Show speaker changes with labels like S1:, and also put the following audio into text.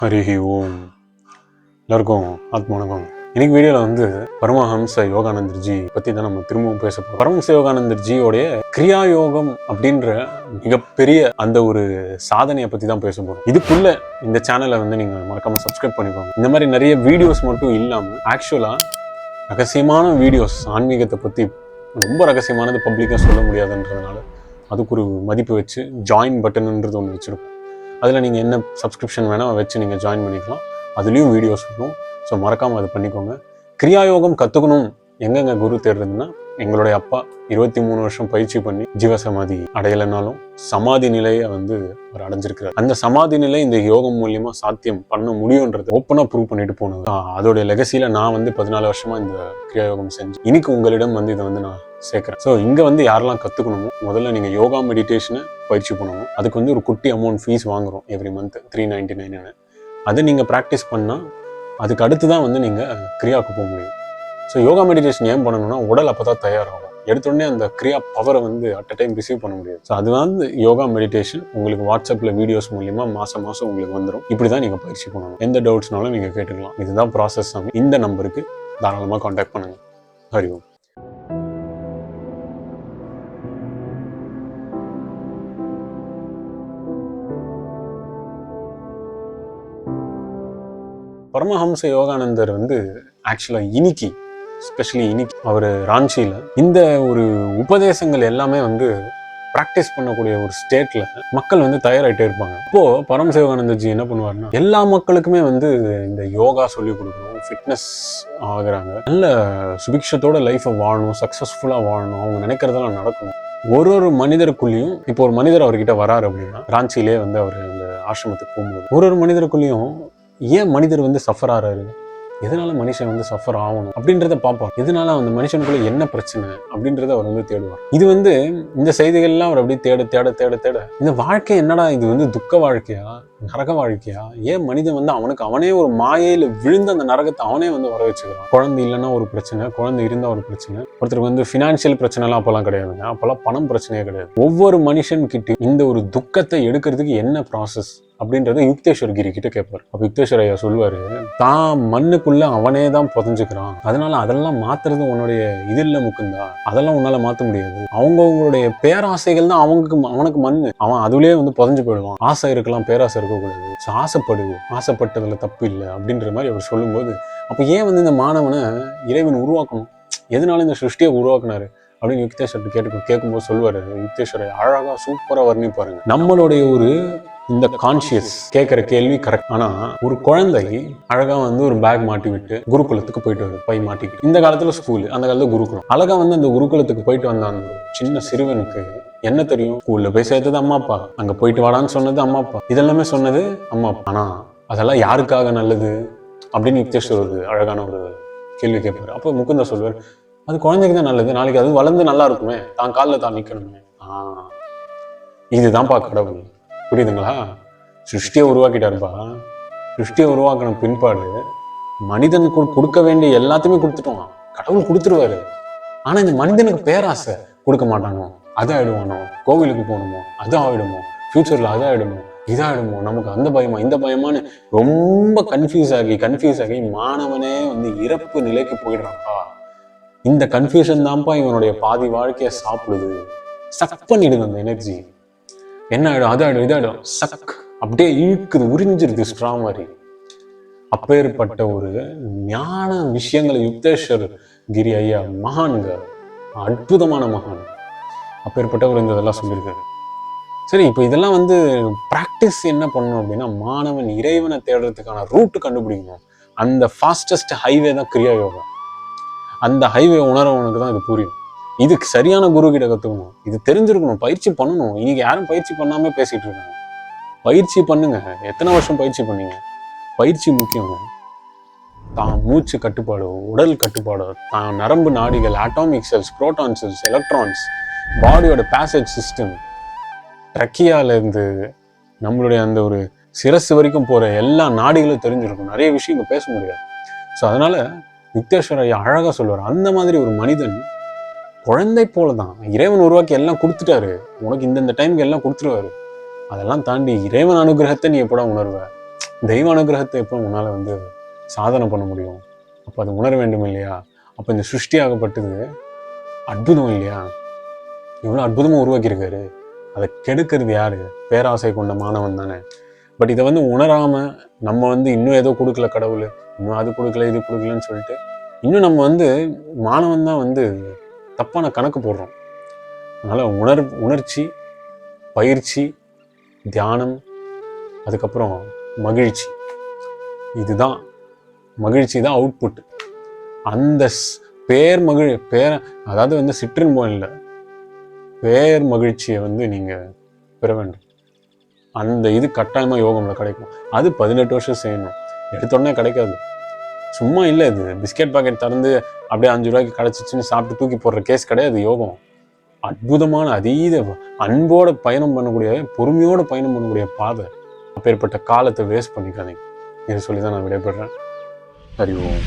S1: ஹரிஹி ஓம். எல்லாருக்கும் ஆத்மானகம். இன்னைக்கு வீடியோவில் வந்து பரமஹம்ச யோகானந்தர்ஜி பற்றி தான் நம்ம திரும்பவும் பேச போகிறோம். பரமஹம்ச யோகானந்தர்ஜியோடைய கிரியா யோகம் அப்படின்ற மிகப்பெரிய அந்த ஒரு சாதனையை பற்றி தான் பேச போகிறோம். இதுக்குள்ள இந்த சேனலை வந்து நீங்கள் மறக்காமல் சப்ஸ்கிரைப் பண்ணிக்கோங்க. இந்த மாதிரி நிறைய வீடியோஸ் மட்டும் இல்லாமல் ஆக்சுவலாக ரகசியமான வீடியோஸ் ஆன்மீகத்தை பற்றி ரொம்ப ரகசியமானது பப்ளிக்காக சொல்ல முடியாதுன்றதுனால அதுக்கு ஒரு மதிப்பு வச்சு ஜாயின் பட்டன்ன்றது ஒன்று வச்சுருக்கோம். அதில் நீங்கள் என்ன சப்ஸ்கிரிப்ஷன் வேணால் வச்சு நீங்கள் ஜாயின் பண்ணிக்கலாம். அதுலேயும் வீடியோஸ் இருக்கும். ஸோ மறக்காமல் அது பண்ணிக்கோங்க. கிரியாயோகம் கற்றுக்கணும் எங்கெங்க குரு தேடுறதுன்னா, எங்களுடைய அப்பா 23 வருஷம் பயிற்சி பண்ணி ஜீவசமாதி அடையலைனாலும் சமாதி நிலையை வந்து அவர் அடைஞ்சிருக்கிறார். அந்த சமாதி நிலை இந்த யோகம் மூலியமாக சாத்தியம் பண்ண முடியுன்றது ஓப்பனாக ப்ரூவ் பண்ணிட்டு போனது. அதோடைய லெகசியில் நான் வந்து 14 வருஷமா இந்த கிரியாயோகம் செஞ்சு இன்னைக்கு உங்களிடம் வந்து இதை வந்து நான் சேர்க்குறேன். ஸோ இங்கே வந்து யாரெல்லாம் கற்றுக்கணுமோ முதல்ல நீங்கள் யோகா மெடிடேஷனை பயிற்சி பண்ணணும். அதுக்கு வந்து ஒரு குட்டி அமௌண்ட் ஃபீஸ் வாங்குறோம் எவ்ரி மந்த் 399. அதை நீங்கள் ப்ராக்டிஸ் பண்ணால் அதுக்கு அடுத்து தான் வந்து நீங்கள் கிரியாவுக்கு போக முடியும். ஸோ யோகா மெடிடேஷன் ஏன் பண்ணணும்னா உடல் அப்போ தான் தயாராகும். எடுத்தோடனே அந்த கிரியா பவரை வந்து அட் அ டைம் ரிசீவ் பண்ண முடியாது. ஸோ அது வந்து யோகா மெடிடேஷன் உங்களுக்கு வாட்ஸ்அப்பில் வீடியோஸ் மூலியமாக மாதம் உங்களுக்கு வந்துடும். இப்படி தான் நீங்கள் பயிற்சி பண்ணணும். எந்த டவுட்ஸ்னாலும் நீங்கள் கேட்டுக்கலாம். இதுதான் ப்ராசஸ். இந்த நம்பருக்கு தாராளமாக கான்டாக்ட் பண்ணுங்கள். ஹரி ஓம். பரமஹம்ச யோகானந்தர் வந்து ஆக்சுவலாக இன்னைக்கு அவர் ராஞ்சியில் இந்த ஒரு உபதேசங்கள் எல்லாமே வந்து ப்ராக்டிஸ் பண்ணக்கூடிய ஒரு ஸ்டேட்ல மக்கள் வந்து தயாராகிட்டே இருப்பாங்க. இப்போ பரமஹம்ச யோகானந்தர்ஜி என்ன பண்ணுவாருன்னா, எல்லா மக்களுக்குமே வந்து இந்த யோகா சொல்லி கொடுக்கணும், ஃபிட்னஸ் ஆகுறாங்க, நல்ல சுபிக்ஷத்தோட லைஃப்பை வாழணும், சக்ஸஸ்ஃபுல்லாக வாழணும், அவங்க நினைக்கிறதெல்லாம் நடக்கணும். ஒரு மனிதருக்குள்ளேயும் இப்போ ஒரு மனிதர் அவர்கிட்ட வராரு அப்படின்னா, ராஞ்சியிலே வந்து அவர் இந்த ஆசிரமத்துக்கு போகும்போது ஒரு மனிதருக்குள்ளேயும் ஏன் மனிதர் வந்து சஃபர் ஆறாரு, எதனால மனுஷன் வந்து சஃபர் ஆகணும் அப்படின்றத பார்ப்பார். எதனால அந்த மனுஷனுக்குள்ள என்ன பிரச்சனை அப்படின்றத அவர் வந்து தேடுவார். இது வந்து இந்த செய்திகள்லாம் அவர் அப்படியே தேட இந்த வாழ்க்கை என்னடா, இது வந்து துக்க வாழ்க்கையா, நரக வாழ்க்கையா, ஏன் மனிதன் வந்து அவனே ஒரு மாயையில விழுந்து அந்த நரகத்தை அவனே வந்து வர வச்சுக்கிறான். குழந்தை இல்லைன்னா ஒரு பிரச்சனை, குழந்தை இருந்தா ஒரு பிரச்சனை. ஒருத்தருக்கு வந்து ஃபினான்ஷியல் பிரச்சனை எல்லாம் அப்பெல்லாம் கிடையாதுங்க. அப்பெல்லாம் பணம் பிரச்சனையே கிடையாது. ஒவ்வொரு மனுஷன் கிட்ட இந்த ஒரு துக்கத்தை எடுக்கிறதுக்கு என்ன ப்ராசஸ் அப்படின்றத யுக்தேஸ்வர் கிரி கிட்ட கேட்பார். அப்ப யுக்தேஸ்வர் ஐயா சொல்லுவாரு, தான் மண்ணுக்குள்ள அவனே தான் புதஞ்சுக்கிறான், அதனால அதெல்லாம் மாத்துறது உன்னுடைய இது இல்ல முக்குந்தா, அதெல்லாம் உன்னால மாத்த முடியாது. அவங்களுடைய பேராசைகள் தான் அவனுக்கு மண்ணு, அவன் அதுலயே வந்து புதஞ்சு போயிடுவான். ஆசை இருக்கலாம், பேராசை இருக்கக்கூடாது. ஆசைப்பட்டதுல தப்பு இல்லை அப்படின்ற மாதிரி அவர் சொல்லும்போது, அப்ப ஏன் வந்து இந்த மாணவனை இறைவன் உருவாக்கணும், எதனால இந்த சிருஷ்டியை உருவாக்குனாரு அப்படின்னு யுக்தேஸ்வர் கேட்கும்போது சொல்லுவாரு. யுக்தேஸ்வரை அழகா சூப்பரா வர்ணிப்பாருங்க. நம்மளுடைய ஒரு இந்த கான்சியஸ் கேட்கிற கேள்வி கரெக்ட். ஆனா ஒரு குழந்தை அழகா வந்து ஒரு பேக் மாட்டி விட்டு குருகுலத்துக்கு போயிட்டு வருது, பை மாட்டிக்கிட்டு. இந்த காலத்துல ஸ்கூல், அந்த காலத்துல குருகுலம். அழகா வந்து அந்த குருகுலத்துக்கு போயிட்டு வந்த அந்த சின்ன சிறுவனுக்கு என்ன தெரியும்? ஸ்கூல்ல போய் சேர்த்தது அம்மா அப்பா, அங்க போயிட்டு வாடான்னு சொன்னது அம்மா அப்பா, இதெல்லாமே சொன்னது அம்மா அப்பா. ஆனா அதெல்லாம் யாருக்காக நல்லது அப்படின்னு யுக்தேஸ்வர் ஒரு அழகான ஒரு கேள்வி கேட்பாரு. அப்போ முகுந்தா சொல்வார், அது குழந்தைக்கு தான் நல்லது, நாளைக்கு அது வளர்ந்து நல்லா இருக்குமே, தான் காலில் தான் நிக்கணுமே. இதுதான்ப்பா கடவுள். புரியுதுங்களா? சிருஷ்டியை உருவாக்கிட்டாருப்பா. சிருஷ்டியை உருவாக்கின பின்பாடு மனிதனுக்கு கொடுக்க வேண்டிய எல்லாத்தையுமே கொடுத்துட்டோம். கடவுள் கொடுத்துருவாரு. ஆனா இந்த மனிதனுக்கு பேராசை கொடுக்க மாட்டானோ, அது ஆயிடுவானோ, கோவிலுக்கு போகணுமோ, அது ஆயிடுமோ, ஃபியூச்சர்ல அது ஆயிடுமோ, இதாயிடுமோ, நமக்கு அந்த பயமா இந்த பயமானு ரொம்ப கன்ஃபியூஸ் ஆகி மாணவனே வந்து இறப்பு நிலைக்கு போயிடுறான்ப்பா. இந்த கன்ஃபியூஷன் தான்ப்பா இவனுடைய பாதி வாழ்க்கையை சாப்பிடுது. சக் பண்ணிடுது அந்த எனர்ஜி. என்ன ஆயிடும், அது ஆயிடும், இதாயிடும், சக் அப்படியே இழுக்குது, உறிஞ்சிருது ஸ்ட்ரா மாதிரி. அப்பேற்பட்ட ஒரு ஞான விஷயங்களை யுக்தேஸ்வர் கிரி ஐயா மகான்க, அற்புதமான மகான். அப்பேற்பட்டவர் இதெல்லாம் சொல்லியிருக்காரு. சரி, இப்போ இதெல்லாம் வந்து பிராக்டிஸ் என்ன பண்ணணும் அப்படின்னா, மாணவன் இறைவனை தேடுறதுக்கான ரூட் கண்டுபிடிக்கணும். அந்த ஃபாஸ்டஸ்ட் ஹைவே தான் கிரியா யோகா. அந்த ஹைவே உணரவனுக்கு தான் இது புரியும். இதுக்கு சரியான குரு கிட்ட கற்றுக்கணும், இது தெரிஞ்சிருக்கணும், பயிற்சி பண்ணணும். இன்னைக்கு யாரும் பயிற்சி பண்ணாம பேசிட்டு இருக்காங்க. பயிற்சி பண்ணுங்க. எத்தனை வருஷம் பயிற்சி பண்ணீங்க? பயிற்சி முக்கியம். தான் மூச்சு கட்டுப்பாடு, உடல் கட்டுப்பாடு, தான் நரம்பு நாடிகள், atomic cells, proton cells, electrons, பாடியோட பேசேஜ் சிஸ்டம், ட்ரக்கியால இருந்து நம்மளுடைய அந்த ஒரு சிரசு வரைக்கும் போற எல்லா நாடிகளும் தெரிஞ்சிருக்கும். நிறைய விஷயம் இங்க பேச முடியாது. ஸோ அதனால யுக்தேஸ்வர் ஐயா அழகா சொல்லுவார், அந்த மாதிரி ஒரு மனிதன் குழந்தை போலதான். இறைவன் உருவாக்கி எல்லாம் கொடுத்துட்டாரு, உனக்கு இந்த டைமுக்கு எல்லாம் கொடுத்துருவாரு. அதெல்லாம் தாண்டி இறைவன் அனுகிரகத்தை நீ எப்படா உணர்வ? தெய்வ அனுகிரகத்தை எப்போ உன்னால் வந்து சாதனை பண்ண முடியும்? அப்போ அதை உணர வேண்டும் இல்லையா? அப்போ இந்த சிருஷ்டியாகப்பட்டது அற்புதம் இல்லையா? இவ்வளோ அற்புதமாக உருவாக்கியிருக்காரு. அதை கெடுக்கிறது யாரு? பேராசை கொண்ட மாணவன் தானே. பட் இதை வந்து உணராமல் நம்ம வந்து இன்னும் ஏதோ கொடுக்கல கடவுள், இன்னும் அது கொடுக்கல இது கொடுக்கலன்னு சொல்லிட்டு இன்னும் நம்ம வந்து மாணவன் தான் வந்து தப்பான கணக்கு போடுறோம். அதனால் உணர்ச்சி, பயிற்சி, தியானம், அதுக்கப்புறம் மகிழ்ச்சி, இதுதான் மகிழ்ச்சி தான் அவுட்புட். அந்த அதாவது வந்து சிற்றின்பம் இல்லை, பேர் மகிழ்ச்சியை வந்து நீங்கள் பெற வேண்டும். அந்த இது கட்டாயமாக யோகம்ல கிடைக்கும். அது 18 வருஷம் செய்யணும், எடுத்தோடனே கிடைக்காது. சும்மா இல்லை, இது பிஸ்கெட் பாக்கெட் திறந்து அப்படியே 5 ரூபாய்க்கு கிடைச்சிச்சுன்னு சாப்பிட்டு தூக்கி போடுற கேஸ் கிடையாது யோகம். அற்புதமான அதீத அன்போட பயணம் பண்ணக்கூடிய, பொறுமையோட பயணம் பண்ணக்கூடிய பாதை. அப்பேற்பட்ட காலத்தை வேஸ்ட் பண்ணிக்காதீங்க. இதை சொல்லி தான் நான் விடைபெறேன். ஹரி ஓம்.